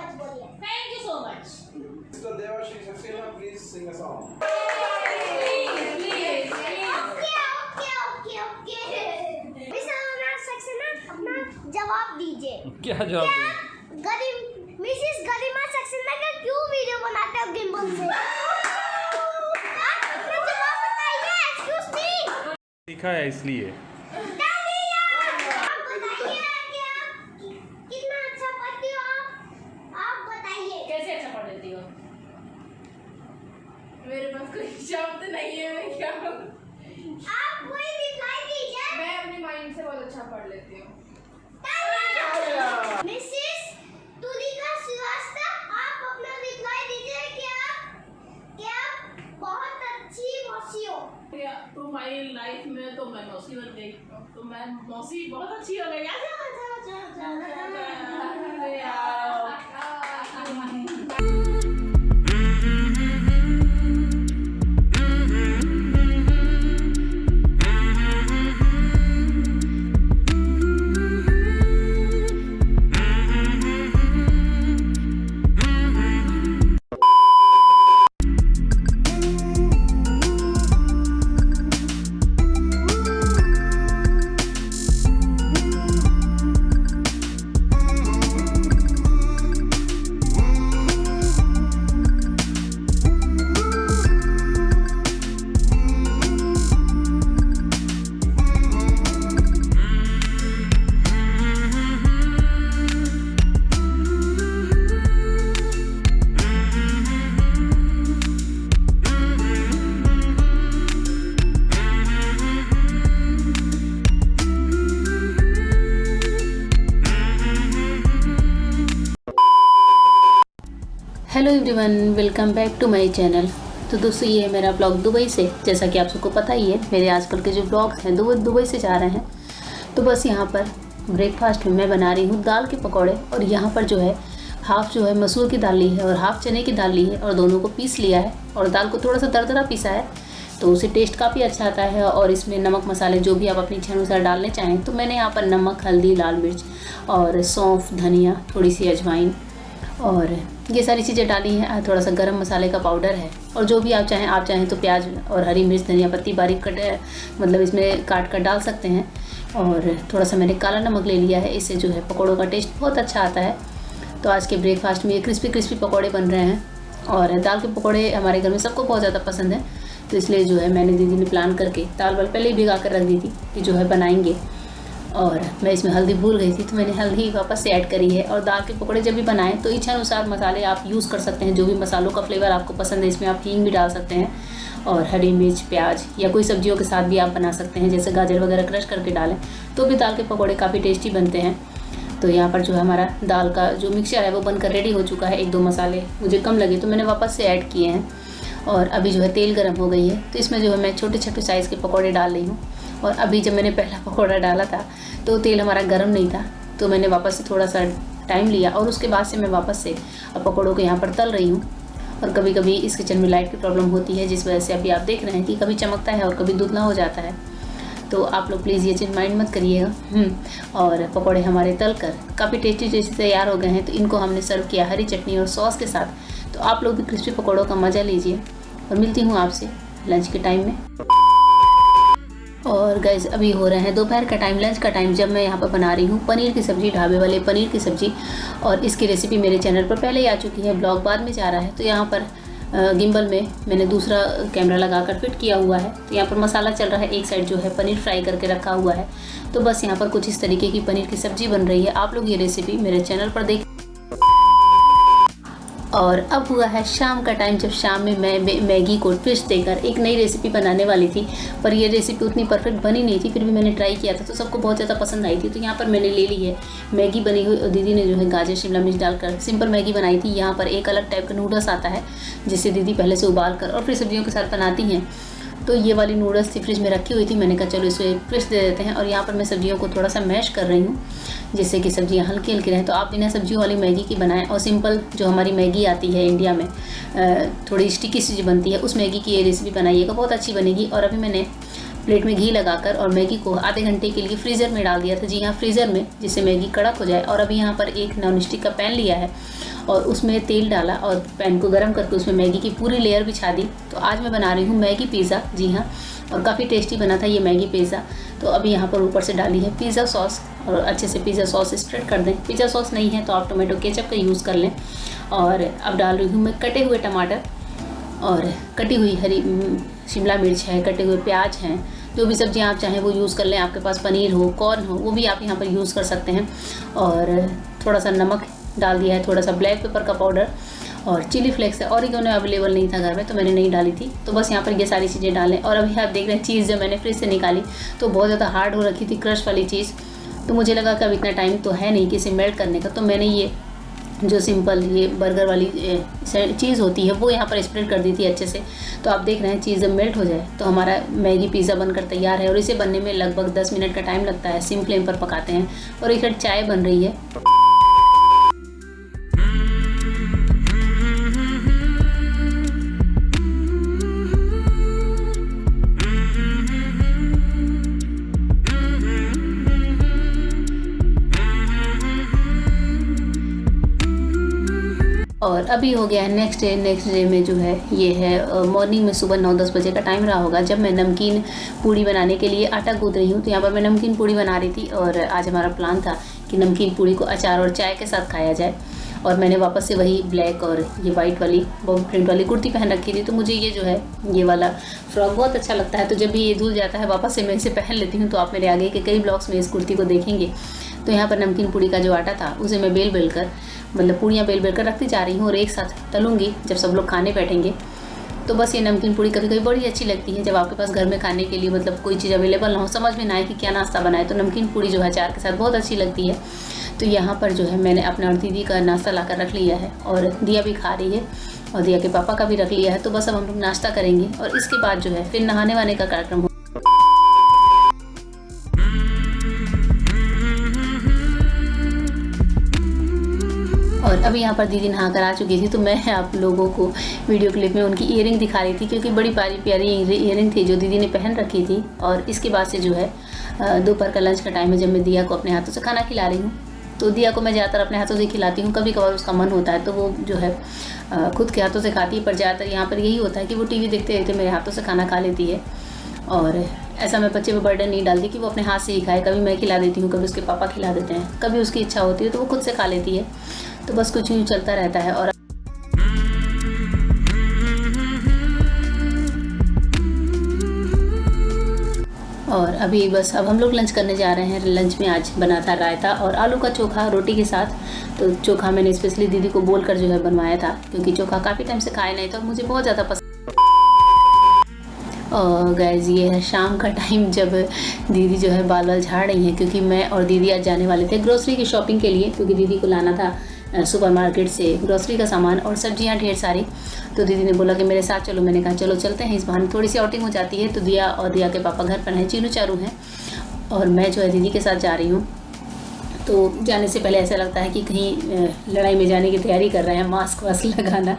Much बोलिए। Thank you so much. Mr. Devashri Saxena, please sing a song. Please. Okay. Mister Saxena अपना जवाब दीजिए। क्या जवाब दूं? मिसेस गरिमा सक्सेना का क्यों वीडियो बनाते हो गिम्बल से? अपना जवाब बताइए। Excuse me. सीखा है इसलिए। आप बताइए कि आप कितना अच्छा पढ़ती हो आप बताइए। कैसे अच्छा पढ़ लेती हो? मेरे पास कोई शब्द नहीं है, मैं क्या करूं? आप कोई रिप्लाई दीजिए। मैं अपनी माइंड से बहुत अच्छा पढ़ लेती हूँ। मिसेस तुलिका श्रीवास्तव, आप अपना रिप्लाई दीजिए कि आप बहुत अच्छी मौसी हो। तो माई लाइफ में तो मैं मौसी बन गई, तो मैं मौसी बहुत अच्छी हो गई। Hello everyone, welcome back to my channel. तो दोस्तों, ये है मेरा ब्लॉग दुबई से। जैसा कि आप सबको पता ही है, मेरे आजकल के जो ब्लॉग्स हैं दुबई से जा रहे हैं। तो बस यहाँ पर ब्रेकफास्ट में मैं बना रही हूँ दाल के पकौड़े। और यहाँ पर जो है हाफ़ जो है मसूर की दाल ली है और हाफ़ चने की दाल ली है और दोनों को पीस लिया है। और दाल को थोड़ा सा दरदरा पीसा है, तो उससे टेस्ट काफ़ी अच्छा आता है। और इसमें नमक मसाले जो भी आप अपनी इच्छा अनुसार डालने चाहें, तो मैंने यहाँ पर नमक, हल्दी, लाल मिर्च और सौंफ, धनिया, थोड़ी सी अजवाइन और ये सारी चीज़ें डाली हैं। थोड़ा सा गरम मसाले का पाउडर है। और जो भी आप चाहें तो प्याज और हरी मिर्च, धनिया पत्ती बारीक मतलब इसमें काट कर डाल सकते हैं। और थोड़ा सा मैंने काला नमक ले लिया है, इससे जो है पकौड़ों का टेस्ट बहुत अच्छा आता है। तो आज के ब्रेकफास्ट में ये क्रिस्पी पकौड़े बन रहे हैं। और दाल के पकौड़े हमारे घर में सबको बहुत ज़्यादा पसंद है, तो इसलिए जो है मैंने दीदी ने प्लान करके दाल पहले ही भिगा कर रख दी थी कि जो है बनाएंगे। और मैं इसमें हल्दी भूल गई थी, तो मैंने हल्दी वापस से ऐड करी है। और दाल के पकौड़े जब भी बनाएं तो इच्छा अनुसार मसाले आप यूज़ कर सकते हैं। जो भी मसालों का फ्लेवर आपको पसंद है, इसमें आप हींग भी डाल सकते हैं और हरी मिर्च, प्याज या कोई सब्जियों के साथ भी आप बना सकते हैं। जैसे गाजर वगैरह क्रश करके डालें तो भी दाल के पकौड़े काफ़ी टेस्टी बनते हैं। तो यहाँ पर जो है हमारा दाल का जो मिक्सचर है वो बनकर रेडी हो चुका है। 1-2 मसाले मुझे कम लगे तो मैंने वापस से ऐड किए हैं। और अभी जो है तेल गर्म हो गई है, तो इसमें जो है मैं छोटे साइज़ के पकौड़े डाल रही हूँ। और अभी जब मैंने पहला पकौड़ा डाला था तो तेल हमारा गर्म नहीं था, तो मैंने वापस से थोड़ा सा टाइम लिया और उसके बाद से मैं वापस से पकौड़ों को यहाँ पर तल रही हूँ। और कभी कभी इस किचन में लाइट की प्रॉब्लम होती है, जिस वजह से अभी आप देख रहे हैं कि कभी चमकता है और कभी धुंधला हो जाता है। तो आप लोग प्लीज़ ये चीज़ माइंड मत करिएगा। और पकौड़े हमारे तल कर काफ़ी टेस्टी तैयार हो गए हैं। तो इनको हमने सर्व किया हरी चटनी और सॉस के साथ। तो आप लोग भी क्रिस्पी पकौड़ों का मज़ा लीजिए। और मिलती हूँ आपसे लंच के टाइम में। और गाइस, अभी हो रहे हैं दोपहर का टाइम, लंच का टाइम, जब मैं यहाँ पर बना रही हूँ पनीर की सब्ज़ी, ढाबे वाले पनीर की सब्ज़ी। और इसकी रेसिपी मेरे चैनल पर पहले ही आ चुकी है, ब्लॉग बाद में जा रहा है। तो यहाँ पर गिम्बल में मैंने दूसरा कैमरा लगाकर फिट किया हुआ है। तो यहाँ पर मसाला चल रहा है, एक साइड जो है पनीर फ्राई करके रखा हुआ है। तो बस यहाँ पर कुछ इस तरीके की पनीर की सब्ज़ी बन रही है। आप लोग ये रेसिपी मेरे चैनल पर देख। और अब हुआ है शाम का टाइम, जब शाम में मैं मैगी को ट्विस्ट देकर एक नई रेसिपी बनाने वाली थी। पर ये रेसिपी उतनी परफेक्ट बनी नहीं थी, फिर भी मैंने ट्राई किया था तो सबको बहुत ज़्यादा पसंद आई थी। तो यहाँ पर मैंने ले ली है मैगी बनी हुई। और दीदी ने जो है गाजर शिमला मिर्च डालकर सिंपल मैगी बनाई थी। यहाँ पर एक अलग टाइप का नूडल्स आता है, जिसे दीदी पहले से उबाल कर और फिर सब्जियों के साथ बनाती हैं। तो ये वाली नूडल्स थी, फ्रिज में रखी हुई थी। मैंने कहा चलो इसको एक ट्विस्ट दे देते हैं। और यहाँ पर मैं सब्जियों को थोड़ा सा मैश कर रही हूँ, जिससे कि सब्जियाँ हल्की हल्की रहें। तो आप बिना सब्जियों वाली मैगी की बनाएं और सिंपल जो हमारी मैगी आती है इंडिया में, थोड़ी स्टिकी सी जो बनती है, उस मैगी की ये रेसिपी बनाइएगा, बहुत अच्छी बनेगी। और अभी मैंने प्लेट में घी लगाकर और मैगी को आधे घंटे के लिए फ्रीज़र में डाल दिया था। जी हाँ, फ्रीज़र में, जिससे मैगी कड़क हो जाए। और अभी यहाँ पर एक नॉन स्टिक का पैन लिया है और उसमें तेल डाला और पैन को गर्म करके उसमें मैगी की पूरी लेयर बिछा दी। तो आज मैं बना रही हूँ मैगी पिज़्ज़ा, जी हाँ, और काफ़ी टेस्टी बना था ये मैगी पिज़्ज़ा। तो अभी यहाँ पर ऊपर से डाली है पिज़्ज़ा सॉस और अच्छे से पिज़्ज़ा सॉस स्प्रेड कर दें। पिज़्ज़ा सॉस नहीं है तो आप टोमेटो केचप का यूज़ कर लें। और अब डाल रही हूँ मैं कटे हुए टमाटर और कटी हुई हरी शिमला मिर्च है, कटे हुए प्याज हैं, जो भी सब्जियां आप चाहें वो यूज़ कर लें। आपके पास पनीर हो, कॉर्न हो, वो भी आप यहाँ पर यूज़ कर सकते हैं। और थोड़ा सा नमक डाल दिया है, थोड़ा सा ब्लैक पेपर का पाउडर और चिली फ्लेक्स है। ऑरिगेनो अवेलेबल नहीं था घर में तो मैंने नहीं डाली थी। तो बस यहाँ पर ये सारी चीज़ें डालें। और अभी आप देख रहे हैं चीज़ जब मैंने फ्रिज से निकाली तो बहुत ज़्यादा हार्ड हो रखी थी, क्रश वाली चीज़। तो मुझे लगा कि अब इतना टाइम तो है नहीं कि इसे मेल्ट करने का, तो मैंने ये जो सिंपल ये बर्गर वाली चीज़ होती है वो यहाँ पर स्प्रेड कर दी थी अच्छे से। तो आप देख रहे हैं चीज़ जब मेल्ट हो जाए तो हमारा मैगी पिज़्ज़ा बनकर तैयार है। और इसे बनने में लगभग 10 मिनट का टाइम लगता है, सिम फ्लेम पर पकाते हैं। और इधर चाय बन रही है। और अभी हो गया है नेक्स्ट डे में जो है ये है मॉर्निंग में सुबह 9-10 बजे का टाइम रहा होगा जब मैं नमकीन पूड़ी बनाने के लिए आटा गूंथ रही हूँ। तो यहाँ पर मैं नमकीन पूड़ी बना रही थी और आज हमारा प्लान था कि नमकीन पूड़ी को अचार और चाय के साथ खाया जाए। और मैंने वापस से वही ब्लैक और ये वाइट वाली बॉबी प्रिंट वाली कुर्ती पहन रखी थी। तो मुझे ये जो है ये वाला फ्रॉक बहुत अच्छा लगता है। तो जब भी ये धुल जाता है वापस से मैं इसे पहन लेती हूँ। तो आप मेरे आगे के कई ब्लॉग्स में इस कुर्ती को देखेंगे। तो यहाँ पर नमकीन पूड़ी का जो आटा था उसे मैं बेल कर मतलब पूड़ियाँ बेल कर रखती जा रही हूँ और एक साथ तलूँगी जब सब लोग खाने बैठेंगे। तो बस ये नमकीन पूड़ी कभी कभी बड़ी अच्छी लगती है जब आपके पास घर में खाने के लिए मतलब कोई चीज़ अवेलेबल ना हो, समझ में ना आए कि क्या नाश्ता बनाए, तो नमकीन पूड़ी जो है अचार के साथ बहुत अच्छी लगती है। तो यहाँ पर जो है मैंने अपने और दीदी का नाश्ता ला कर रख लिया है और दिया भी खा रही है और दिया के पापा का भी रख लिया है। तो बस अब हम लोग नाश्ता करेंगे और इसके बाद जो है फिर नहाने वाने का कार्यक्रम हो। और अभी यहाँ पर दीदी नहा कर आ चुकी थी तो मैं आप लोगों को वीडियो क्लिप में उनकी ईयरिंग दिखा रही थी क्योंकि बड़ी प्यारी ईयरिंग थी जो दीदी ने पहन रखी थी। और इसके बाद से जो है दोपहर का लंच का टाइम है जब मैं दिया को अपने हाथों से खाना खिला रही हूँ। तो दिया को मैं ज़्यादातर अपने हाथों से खिलाती हूँ, कभी कभार उसका मन होता है तो वो जो है खुद के हाथों से खाती है, पर ज़्यादातर यहाँ पर यही होता है कि वो टीवी देखते देखते मेरे हाथों से खाना खा लेती है। और ऐसा मैं बच्चे पर बर्डन नहीं डालती कि वो अपने हाथ से ही खाए, कभी मैं खिला देती हूँ, कभी उसके पापा खिला देते हैं, कभी उसकी इच्छा होती है तो वो खुद से खा लेती है। तो बस कुछ यूँ चलता रहता है। और अभी बस अब हम लोग लंच करने जा रहे हैं। लंच में आज बना था रायता और आलू का चोखा रोटी के साथ। तो चोखा मैंने स्पेशली दीदी को बोलकर जो है बनवाया था क्योंकि चोखा काफ़ी टाइम से खाया नहीं था और मुझे बहुत ज़्यादा पसंद। और गाइस ये है शाम का टाइम जब दीदी जो है बाल झाड़ रही हैं क्योंकि मैं और दीदी आज जाने वाले थे ग्रोसरी की शॉपिंग के लिए, क्योंकि दीदी को लाना था सुपरमार्केट से ग्रोसरी का सामान और सब्जियां ढेर सारी। तो दीदी ने बोला कि मेरे साथ चलो, मैंने कहा चलो चलते हैं, इस बहाने थोड़ी सी आउटिंग हो जाती है। तो दिया और दिया के पापा घर पर हैं, चीनू चारू हैं और मैं जो है दीदी के साथ जा रही हूँ। तो जाने से पहले ऐसा लगता है कि कहीं लड़ाई में जाने की तैयारी कर रहे हैं, मास्क वास्क लगाना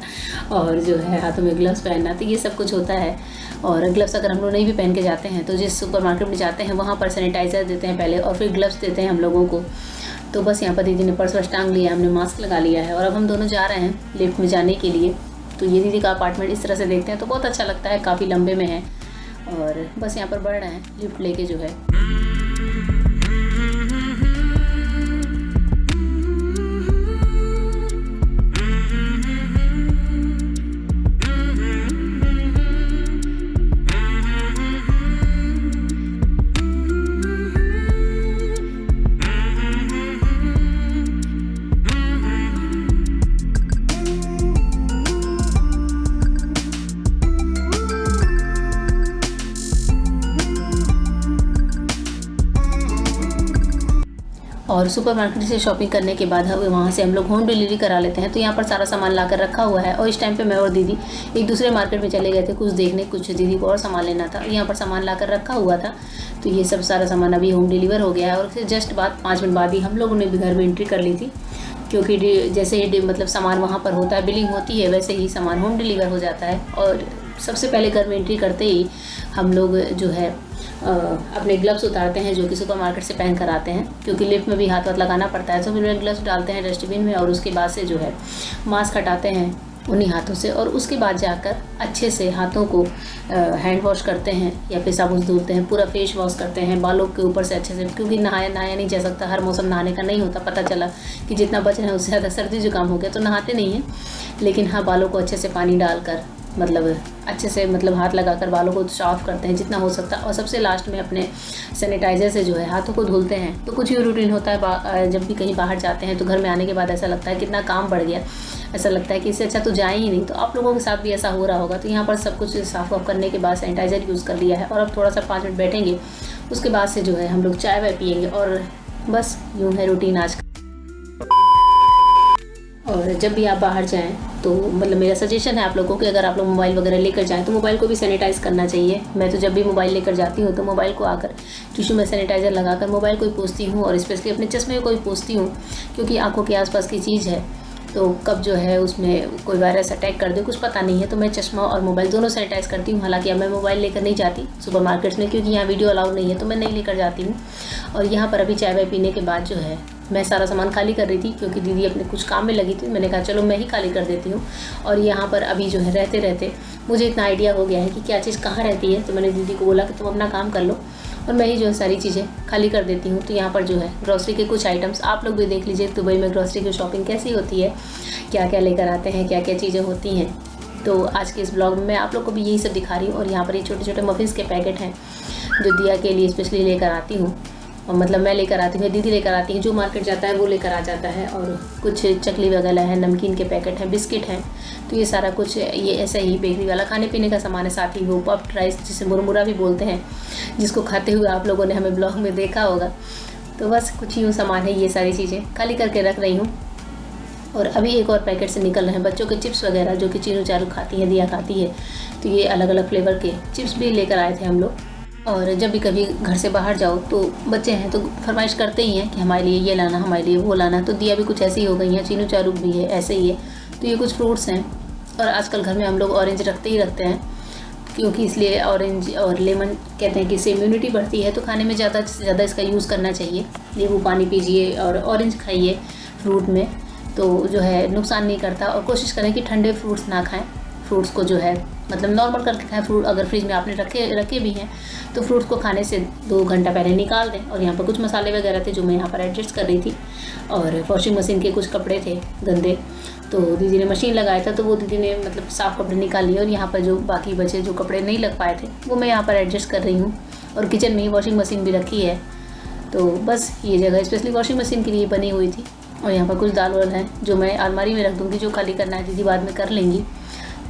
और जो है हाथों में ग्लव्स पहनना, तो ये सब कुछ होता है। और ग्लव्स अगर हम लोग नहीं भी पहन के जाते हैं तो जिस सुपरमार्केट में जाते हैं वहाँ पर सैनिटाइज़र देते हैं पहले और फिर ग्लव्स देते हैं हम लोगों को। तो बस यहाँ पर दीदी ने पर्स वर्स टांग लिया, हमने मास्क लगा लिया है और अब हम दोनों जा रहे हैं लिफ्ट में जाने के लिए। तो ये दीदी का अपार्टमेंट इस तरह से देखते हैं तो बहुत अच्छा लगता है, काफ़ी लंबे में है। और बस यहाँ पर बढ़ रहे हैं लिफ्ट लेके जो है। और सुपरमार्केट से शॉपिंग करने के बाद वहाँ से हम लोग होम डिलीवरी करा लेते हैं। तो यहाँ पर सारा सामान ला कर रखा हुआ है और इस टाइम पे मैं और दीदी एक दूसरे मार्केट में चले गए थे कुछ देखने, कुछ दीदी को और सामान लेना था। यहाँ पर सामान ला कर रखा हुआ था। तो ये सब सारा सामान अभी होम डिलीवर हो गया है और फिर जस्ट 5 मिनट बाद ही हम लोगों ने भी घर में एंट्री कर ली थी, क्योंकि जैसे ही मतलब सामान वहाँ पर होता है, बिलिंग होती है, वैसे ही सामान होम डिलीवर हो जाता है। और सबसे पहले घर में एंट्री करते ही हम लोग जो है अपने ग्लव्स उतारते हैं जो कि सुपरमार्केट से पहन कर आते हैं, क्योंकि लिफ्ट में भी हाथ वाथ लगाना पड़ता है। तो फिर ग्लव्स डालते हैं डस्टबिन में और उसके बाद से जो है मास्क हटाते हैं उन्हीं हाथों से, और उसके बाद जाकर अच्छे से हाथों को हैंड वॉश करते हैं या फिर साबुन से धुलते हैं, पूरा फेस वॉश करते हैं बालों के ऊपर से अच्छे से, क्योंकि नहाया नहीं जा सकता, हर मौसम नहाने का नहीं होता। पता चला कि जितना बच रहा है उससे ज़्यादा सर्दी जुकाम हो गया तो नहाते नहीं हैं, लेकिन हाँ बालों को अच्छे से पानी डालकर मतलब अच्छे से मतलब हाथ लगाकर बालों को साफ़ करते हैं जितना हो सकता है, और सबसे लास्ट में अपने सैनिटाइज़र से जो है हाथों को धुलते हैं। तो कुछ ही रूटीन होता है, जब भी कहीं बाहर जाते हैं तो घर में आने के बाद ऐसा लगता है कितना काम बढ़ गया, ऐसा लगता है कि इससे अच्छा तो जाए ही नहीं। तो आप लोगों के साथ भी ऐसा हो रहा होगा। तो यहाँ पर सब कुछ साफ़ वाफ करने के बाद सैनिटाइज़र यूज़ कर लिया है, और अब थोड़ा सा 5 मिनट बैठेंगे, उसके बाद से जो है हम लोग चाय वाय पियेंगे, और बस यूँ है रूटीन आज का। और जब भी आप बाहर जाएं तो मतलब मेरा सजेशन है आप लोगों को कि अगर आप लोग मोबाइल वगैरह लेकर जाएं तो मोबाइल को भी सैनिटाइज़ करना चाहिए। मैं तो जब भी मोबाइल लेकर जाती हूँ तो मोबाइल को आकर टिश्यू में सैनिटाइज़र लगाकर मोबाइल को ही पोंछती हूँ, और स्पेशली अपने चश्मे को ही पोंछती हूँ, क्योंकि आंखों के आसपास की चीज़ है तो कब जो है उसमें कोई वायरस अटैक कर दे कुछ पता नहीं है। तो मैं चश्मा और मोबाइल दोनों सैनिटाइज़ करती हूँ। हालांकि अब मैं मोबाइल लेकर नहीं जाती सुपरमार्केट्स में, क्योंकि यहाँ वीडियो अलाउड नहीं है, तो मैं नहीं लेकर जाती हूँ। और यहाँ पर अभी चाय वाय पीने के बाद जो है मैं सारा सामान खाली कर रही थी, क्योंकि दीदी अपने कुछ काम में लगी थी। मैंने कहा चलो मैं ही खाली कर देती हूँ। और यहाँ पर अभी जो है रहते रहते मुझे इतना आइडिया हो गया है कि क्या चीज़ कहाँ रहती है, तो मैंने दीदी को बोला कि तुम अपना काम कर लो और मैं ही जो है सारी चीज़ें खाली कर देती हूँ। तो यहाँ पर जो है ग्रॉसरी के कुछ आइटम्स आप लोग भी देख लीजिए दुबई में ग्रॉसरी की शॉपिंग कैसी होती है, क्या क्या लेकर आते हैं, क्या क्या चीज़ें होती हैं। तो आज के इस ब्लॉग में मैं आप लोग को भी यही सब दिखा रही हूँ। और यहाँ पर ये छोटे छोटे मफिन्स के पैकेट हैं जो दिया के लिए स्पेशली लेकर आती हूँ, और मतलब मैं लेकर आती हूँ, दीदी लेकर आती है, जो मार्केट जाता है वो लेकर आ जाता है। और कुछ चकली वगैरह है, नमकीन के पैकेट हैं, बिस्किट हैं, तो ये सारा कुछ ये ऐसा ही बेकरी वाला खाने पीने का सामान है। साथ ही वो पफ्ड राइस जिसे मुरमुरा भी बोलते हैं, जिसको खाते हुए आप लोगों ने हमें ब्लॉग में देखा होगा। तो बस कुछ यूँ सामान है, ये सारी चीज़ें खाली करके रख रही हूँ। और अभी एक और पैकेट से निकल रहे हैं बच्चों के चिप्स वगैरह, जो कि चीनू चारू खाती है, दिया खाती है, तो ये अलग अलग फ्लेवर के चिप्स भी लेकर आए थे हम लोग। और जब भी कभी घर से बाहर जाओ तो बच्चे हैं तो फरमाइश करते ही हैं कि हमारे लिए ये लाना, हमारे लिए वो लाना। तो दिया भी कुछ ऐसी हो गई हैं, चीनू चारू भी है ऐसे ही है। तो ये कुछ फ्रूट्स हैं, और आजकल घर में हम लोग ऑरेंज रखते ही रखते हैं, क्योंकि इसलिए ऑरेंज और लेमन कहते हैं कि इससे इम्यूनिटी बढ़ती है, तो खाने में ज़्यादा से ज़्यादा इसका यूज़ करना चाहिए। नींबू पानी पीजिए और ऑरेंज खाइए फ्रूट में, तो जो है नुकसान नहीं करता। और कोशिश करें कि ठंडे फ्रूट्स ना खाएं, फ्रूट्स को जो है मतलब नॉर्मल करके खाएं। फ्रूट अगर फ्रिज में आपने रखे भी हैं तो फ्रूट्स को खाने से 2 घंटा पहले निकाल दें। और यहाँ पर कुछ मसाले वगैरह थे जो मैं यहाँ पर एडजस्ट कर रही थी, और वॉशिंग मशीन के कुछ कपड़े थे गंदे, तो दीदी ने मशीन लगाया था, तो वो दीदी ने मतलब साफ़ कपड़े निकाल लिए। और यहाँ पर जो बाकी बचे जो कपड़े नहीं लग पाए थे वो मैं यहाँ पर एडजस्ट कर रही हूँ। और किचन में ही वॉशिंग मशीन भी रखी है, तो बस ये जगह स्पेशली वॉशिंग मशीन के लिए बनी हुई थी। और यहाँ पर कुछ दाल वाल हैं जो मैं अलमारी में रख दूँगी, जो खाली करना है दीदी बाद में कर लेंगी।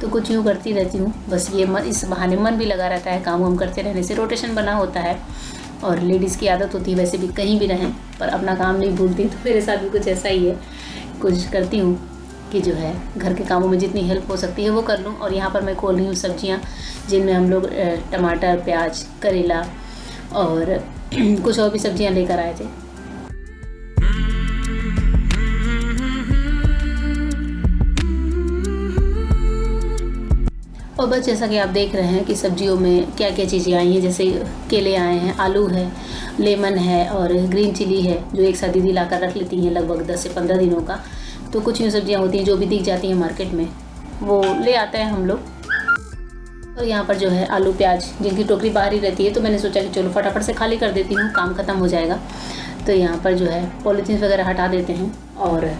तो कुछ यूँ करती रहती हूँ बस। ये इस बहाने मन भी लगा रहता है, काम वाम करते रहने से रोटेशन बना होता है। और लेडीज़ की आदत होती है वैसे भी कहीं भी रहें पर अपना काम नहीं भूलती, तो मेरे साथ भी कुछ ऐसा ही है। कोशिश करती हूँ कि जो है घर के कामों में जितनी हेल्प हो सकती है वो कर लूँ। और यहाँ पर मैं खोल रही हूँ सब्जियाँ, जिनमें हम लोग टमाटर, प्याज, करेला और कुछ और भी सब्जियाँ लेकर आए थे। और बस जैसा कि आप देख रहे हैं कि सब्जियों में क्या क्या चीज़ें आई हैं, जैसे केले आए हैं, आलू है, लेमन है और ग्रीन चिली है, जो एक साथ दीदी लाकर रख लेती हैं लगभग 10 से 15 दिनों का। तो कुछ यूँ सब्जियां होती हैं जो भी दिख जाती हैं मार्केट में, वो ले आते हैं हम लोग। और यहाँ पर जो है आलू प्याज, जिनकी टोकरी बाहर ही रहती है, तो मैंने सोचा कि चलो फटाफट से खाली कर देती हूँ, काम ख़त्म हो जाएगा। तो यहाँ पर जो है पॉलीथीन वगैरह हटा देते हैं और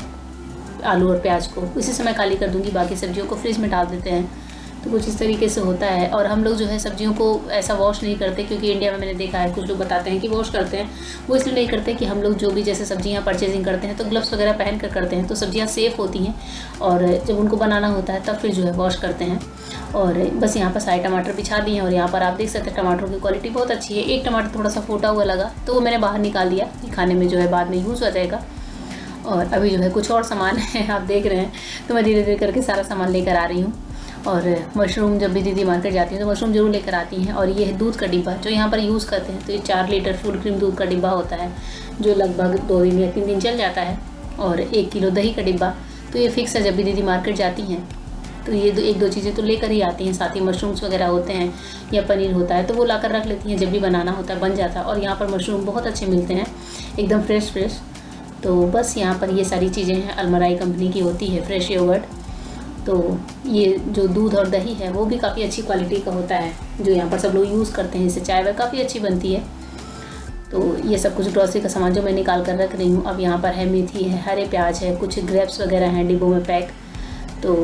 आलू और प्याज को इसी समय खाली कर दूँगी। बाकी सब्जियों को फ्रिज में डाल देते हैं। तो कुछ इस तरीके से होता है। और हम लोग जो है सब्जियों को ऐसा वॉश नहीं करते, क्योंकि इंडिया में मैंने देखा है कुछ लोग बताते हैं कि वॉश करते हैं। वो इसलिए नहीं करते कि हम लोग जो भी जैसे सब्जियां परचेजिंग करते हैं तो ग्लव्स वगैरह पहन कर करते हैं, तो सब्जियां सेफ़ होती हैं। और जब उनको बनाना होता है तब फिर जो है वॉश करते हैं। और बस यहाँ पर सारे टमाटर बिछा दिए हैं। और यहाँ पर आप देख सकते हैं टमाटरों की क्वालिटी बहुत अच्छी है। एक टमाटर थोड़ा सा फूटा हुआ लगा तो वो मैंने बाहर निकाल दिया कि खाने में जो है बाद में यूज़ हो जाएगा। और अभी जो है कुछ और सामान है आप देख रहे हैं, तो मैं धीरे धीरे करके सारा सामान लेकर आ रही हूँ। और मशरूम जब भी दीदी मार्केट जाती हैं तो मशरूम ज़रूर लेकर आती हैं। और ये है दूध का डिब्बा जो यहाँ पर यूज़ करते हैं। तो ये 4 लीटर फुल क्रीम दूध का डिब्बा होता है, जो लगभग 2 दिन या 3 दिन चल जाता है। और 1 किलो दही का डिब्बा, तो ये फिक्स है जब भी दीदी मार्केट जाती हैं तो ये एक दो चीज़ें तो लेकर ही आती हैं, साथ ही मशरूम्स वगैरह होते हैं या पनीर होता है तो वो लाकर रख लेती हैं, जब भी बनाना होता है बन जाता है। और यहाँ पर मशरूम बहुत अच्छे मिलते हैं, एकदम फ्रेश। तो बस यहाँ पर ये सारी चीज़ें हैं, अलमराई कंपनी की होती है फ्रेश योगर्ट। तो ये जो दूध और दही है वो भी काफ़ी अच्छी क्वालिटी का होता है, जो यहाँ पर सब लोग यूज़ करते हैं। इससे चाय वह काफ़ी अच्छी बनती है। तो ये सब कुछ ग्रॉसरी का सामान जो मैं निकाल कर रख रही हूँ। अब यहाँ पर है मेथी है, हरे प्याज है, कुछ ग्रेप्स वगैरह हैं डिब्बों में पैक। तो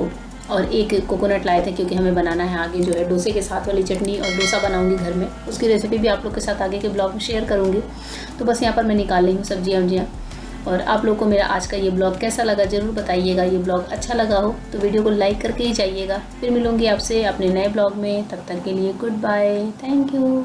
और एक कोकोनट लाए थे क्योंकि हमें बनाना है आगे जो है डोसे के साथ वाली चटनी, और डोसा बनाऊंगी घर में, उसकी रेसिपी भी आप लोग के साथ आगे के ब्लॉग में शेयर करूँगी। तो बस यहाँ पर मैं निकाल रही हूँ सब्जियाँ वब्जियाँ। और आप लोग को मेरा आज का ये ब्लॉग कैसा लगा ज़रूर बताइएगा। ये ब्लॉग अच्छा लगा हो तो वीडियो को लाइक करके ही जाइएगा। फिर मिलूँगी आपसे अपने नए ब्लॉग में, तब तक के लिए गुड बाय, थैंक यू।